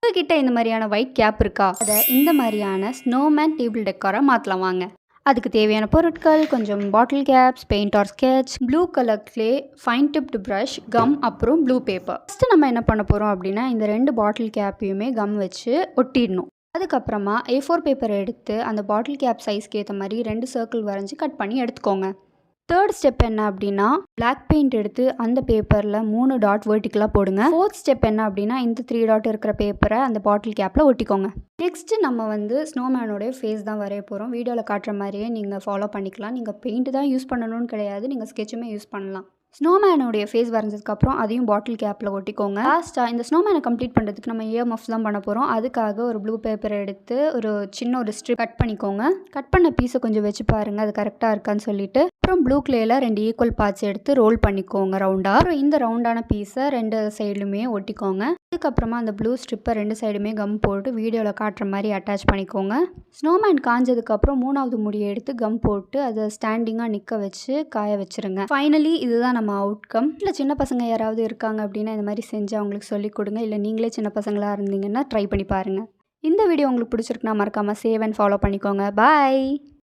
உங்ககிட்ட இந்த மாதிரியான ஒயிட் கேப் இருக்கா? அதை இந்த மாதிரியான ஸ்னோமேன் டேபிள் டெக்காராக மாற்றலாம் வாங்க. அதுக்கு தேவையான பொருட்கள் கொஞ்சம் bottle caps, paint or sketch, blue colour clay, fine tipped brush, gum, அப்புறம் ப்ளூ பேப்பர். ஃபஸ்ட்டு நம்ம என்ன பண்ண போகிறோம் அப்படின்னா இந்த 2 பாட்டில் கேப்பையுமே கம் வச்சு ஒட்டிடணும். அதுக்கப்புறமா A4 பேப்பர் எடுத்து அந்த பாட்டில் கேப் சைஸ்க்கு ஏற்ற மாதிரி 2 சர்க்கிள் வரைஞ்சி கட் பண்ணி எடுத்துக்கோங்க. தேர்ட் ஸ்டெப் என்ன அப்படின்னா பிளாக் பெயிண்ட் எடுத்து அந்த பேப்பரில் 3 டாட் வெர்டிக்கலாக போடுங்க. ஃபோர்த் ஸ்டெப் என்ன அப்படின்னா இந்த 3 டாட் இருக்கிற பேப்பரை அந்த பாட்டில் கேப்பில் ஒட்டிக்கோங்க. நெக்ஸ்ட்டு நம்ம ஸ்னோமேனோடைய ஃபேஸ் தான் வரைய போகிறோம். வீடியோவில் காட்டுற மாதிரியே நீங்கள் ஃபாலோ பண்ணிக்கலாம். நீங்கள் பெயிண்ட் தான் யூஸ் பண்ணணும்னு கிடையாது, நீங்கள் ஸ்கெட்சுமே யூஸ் பண்ணலாம். ஸ்னோமேனோடைய ஃபேஸ் வரைஞ்சதுக்கப்புறம் அதையும் பாட்டில் கேப்பில் ஒட்டிக்கோங்க. லாஸ்ட்டாக இந்த ஸ்னோமேனை கம்ப்ளீட் பண்ணுறதுக்கு நம்ம இயர்மஃப்ஸ் தான் பண்ண போகிறோம். அதுக்காக ஒரு ப்ளூ பேப்பரை எடுத்து சின்ன ஸ்ட்ரிப் கட் பண்ணிக்கோங்க. கட் பண்ண பீஸை கொஞ்சம் வச்சு பாருங்கள் அது கரெக்டாக இருக்கான்னு சொல்லிட்டு. அப்புறம் ப்ளூ கிளேயில் 2 ஈக்குவல் பார்ட்ஸ் எடுத்து ரோல் பண்ணிக்கோங்க ரவுண்டாக. அப்புறம் இந்த ரவுண்டான பீஸை 2 சைடுலுமே ஒட்டிக்கோங்க. அதுக்கப்புறமா அந்த ப்ளூ ஸ்ட்ரிப்பை 2 சைடுமே கம் போட்டு வீடியோவில் காட்டுற மாதிரி அட்டாச் பண்ணிக்கோங்க. ஸ்னோமேன் காஞ்சதுக்கப்புறம் 3வது முடியை எடுத்து கம் போட்டு அதை ஸ்டாண்டிங்காக நிற்க வச்சு காய வச்சுருங்க. ஃபைனலி இதுதான் நம்ம அவுட்கம். இல்லை சின்ன பசங்க யாராவது இருக்காங்க அப்படின்னா இந்த மாதிரி செஞ்சு அவங்களுக்கு சொல்லிக் கொடுங்க. இல்லை நீங்களே சின்ன பசங்களாக இருந்தீங்கன்னா ட்ரை பண்ணி பாருங்கள். இந்த வீடியோ உங்களுக்கு பிடிச்சிருக்குன்னா மறக்காமல் சேவ் அண்ட் ஃபாலோ பண்ணிக்கோங்க. பாய்.